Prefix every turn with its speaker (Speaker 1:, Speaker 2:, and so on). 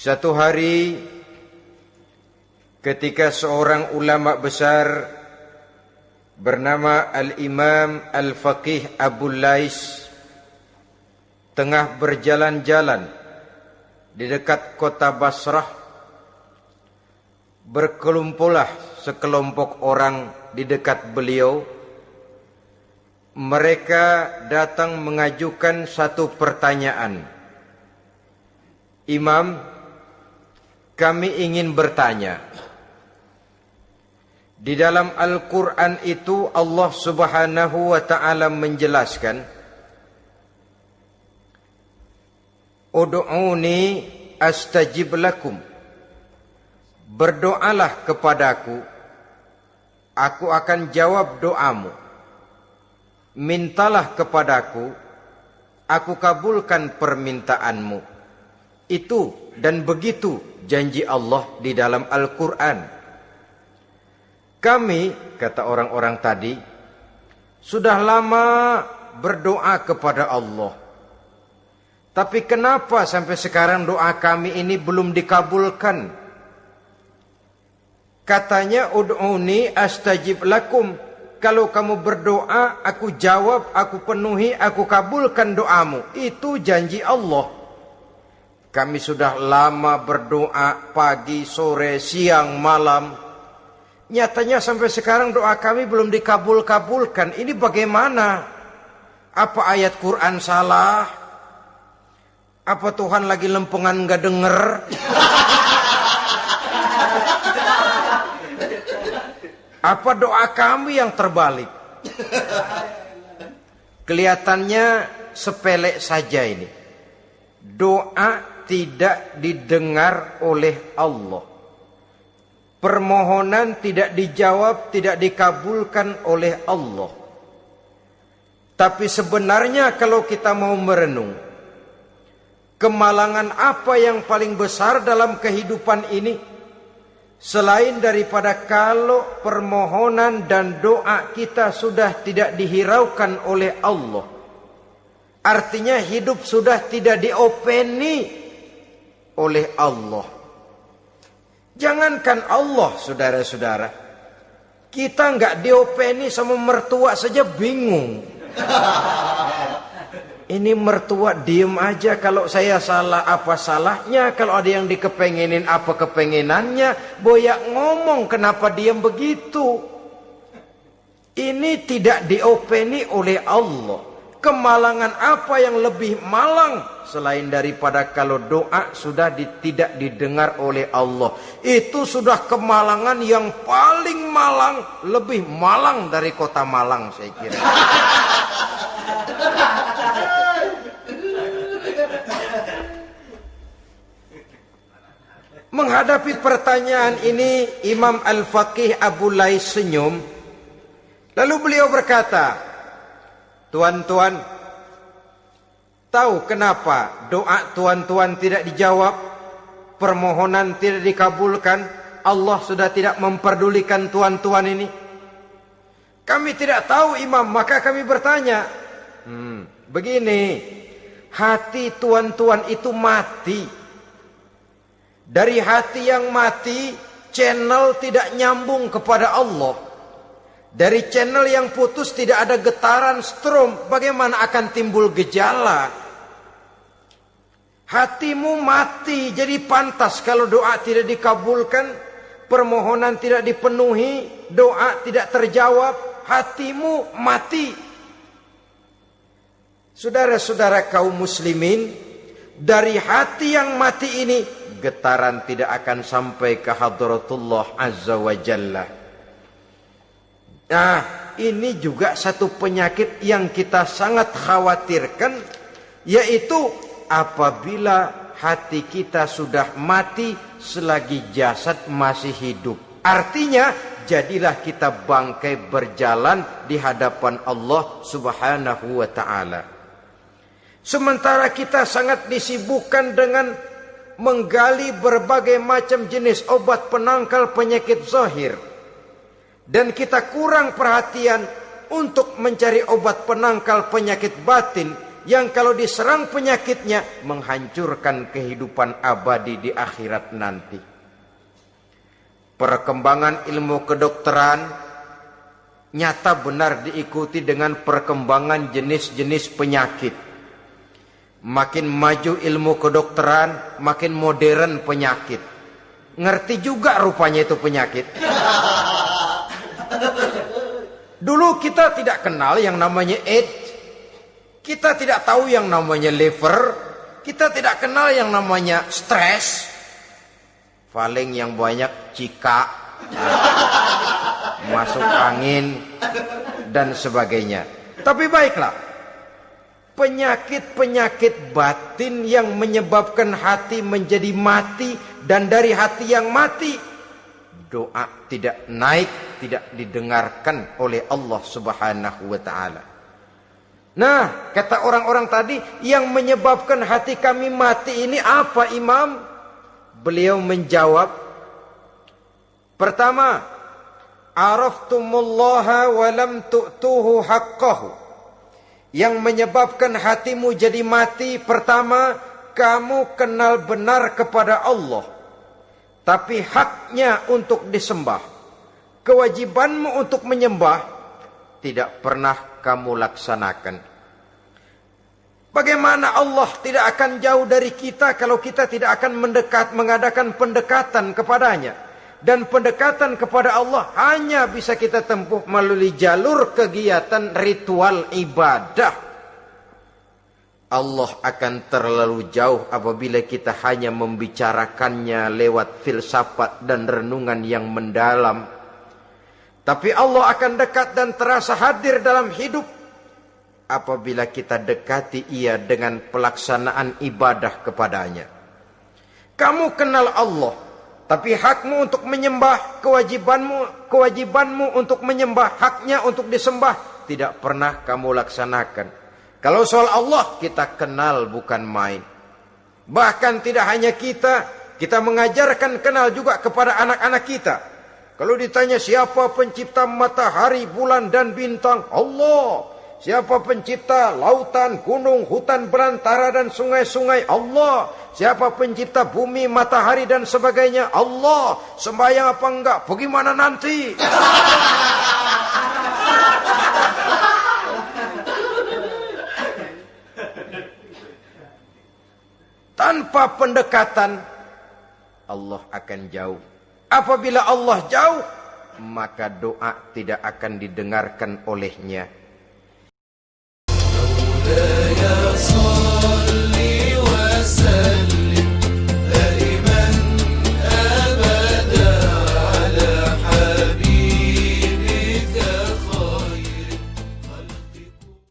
Speaker 1: Satu hari ketika seorang ulama besar bernama Al-Imam Al-Faqih Abu Lais tengah berjalan-jalan di dekat kota Basrah, berkelumpulah sekelompok orang di dekat beliau. Mereka datang mengajukan satu pertanyaan. Imam, kami ingin bertanya. Di dalam Al-Quran itu Allah Subhanahu wa ta'ala menjelaskan, Ud'uni astajib lakum. Berdoalah kepadaku, aku akan jawab doamu. Mintalah kepadaku, aku kabulkan permintaanmu. Itu dan begitu janji Allah di dalam Al-Quran. Kami, kata orang-orang tadi, sudah lama berdoa kepada Allah. Tapi kenapa sampai sekarang doa kami ini belum dikabulkan? Katanya, Ud'uni astajib lakum. Kalau kamu berdoa, aku jawab, aku penuhi, aku kabulkan doamu. Itu janji Allah. Kami sudah lama berdoa pagi, sore, siang, malam. Nyatanya sampai sekarang doa kami belum dikabul-kabulkan. Ini bagaimana? Apa ayat Quran salah? Apa Tuhan lagi lempengan gak denger? Apa doa kami yang terbalik? Kelihatannya sepele saja ini. Doa tidak didengar oleh Allah. Permohonan tidak dijawab, tidak dikabulkan oleh Allah. Tapi sebenarnya kalau kita mau merenung, kemalangan apa yang paling besar dalam kehidupan ini? Selain daripada kalau permohonan dan doa kita sudah tidak dihiraukan oleh Allah. Artinya hidup sudah tidak diopeni oleh Allah. Jangankan Allah, saudara-saudara, kita nggak diopeni sama mertua saja bingung. Ini mertua diem aja, kalau saya salah apa salahnya, kalau ada yang dikepengenin apa kepengenannya, boyak ngomong kenapa diem begitu. Ini tidak diopeni oleh Allah. Kemalangan apa yang lebih malang selain daripada kalau doa sudah tidak didengar oleh Allah. Itu sudah kemalangan yang paling malang, lebih malang dari kota Malang saya kira. Menghadapi pertanyaan ini, Imam Al-Faqih Abu Lais senyum. Lalu beliau berkata, tuan-tuan, tahu kenapa doa tuan-tuan tidak dijawab, permohonan tidak dikabulkan, Allah sudah tidak memperdulikan tuan-tuan ini? Kami tidak tahu, Imam, maka kami bertanya. Begini, hati tuan-tuan itu mati. Dari hati yang mati, channel tidak nyambung kepada Allah. Dari channel yang putus tidak ada getaran strom, bagaimana akan timbul gejala? Hatimu mati, jadi pantas kalau doa tidak dikabulkan, permohonan tidak dipenuhi, doa tidak terjawab, hatimu mati. Saudara-saudara kaum muslimin, dari hati yang mati ini, getaran tidak akan sampai ke hadratullah azza wa jalla. Nah, ini juga satu penyakit yang kita sangat khawatirkan, yaitu apabila hati kita sudah mati selagi jasad masih hidup. Artinya, jadilah kita bangkai berjalan di hadapan Allah Subhanahu wa ta'ala. Sementara kita sangat disibukkan dengan menggali berbagai macam jenis obat penangkal penyakit zahir, dan kita kurang perhatian untuk mencari obat penangkal penyakit batin, yang kalau diserang penyakitnya menghancurkan kehidupan abadi di akhirat nanti. Perkembangan ilmu kedokteran nyata benar diikuti dengan perkembangan jenis-jenis penyakit. Makin maju ilmu kedokteran, makin modern penyakit. Ngerti juga rupanya itu penyakit. Dulu kita tidak kenal yang namanya AIDS. Kita tidak tahu yang namanya liver. Kita tidak kenal yang namanya stres. Paling yang banyak cika, masuk angin, dan sebagainya. Tapi baiklah, penyakit-penyakit batin yang menyebabkan hati menjadi mati, dan dari hati yang mati, doa tidak naik, tidak didengarkan oleh Allah Subhanahu wa ta'ala. Nah, kata orang-orang tadi, yang menyebabkan hati kami mati ini apa, Imam? Beliau menjawab, pertama, araftumullaha wa lam tu'tuhu haqqahu. Yang menyebabkan hatimu jadi mati, pertama, kamu kenal benar kepada Allah, tapi haknya untuk disembah, kewajibanmu untuk menyembah, tidak pernah kamu laksanakan. Bagaimana Allah tidak akan jauh dari kita kalau kita tidak akan mengadakan pendekatan kepadanya. Dan pendekatan kepada Allah hanya bisa kita tempuh melalui jalur kegiatan ritual ibadah. Allah akan terlalu jauh apabila kita hanya membicarakannya lewat filsafat dan renungan yang mendalam. Tapi Allah akan dekat dan terasa hadir dalam hidup apabila kita dekati ia dengan pelaksanaan ibadah kepadanya. Kamu kenal Allah, tapi hakmu untuk menyembah, kewajibanmu untuk menyembah, haknya untuk disembah, tidak pernah kamu laksanakan. Kalau soal Allah kita kenal bukan main. Bahkan tidak hanya kita mengajarkan kenal juga kepada anak-anak kita. Kalau ditanya siapa pencipta matahari, bulan dan bintang? Allah. Siapa pencipta lautan, gunung, hutan belantara dan sungai-sungai? Allah. Siapa pencipta bumi, matahari dan sebagainya? Allah. Sembahyang apa enggak? Bagaimana nanti? Tanpa pendekatan, Allah akan jauh. Apabila Allah jauh, maka doa tidak akan didengarkan olehnya.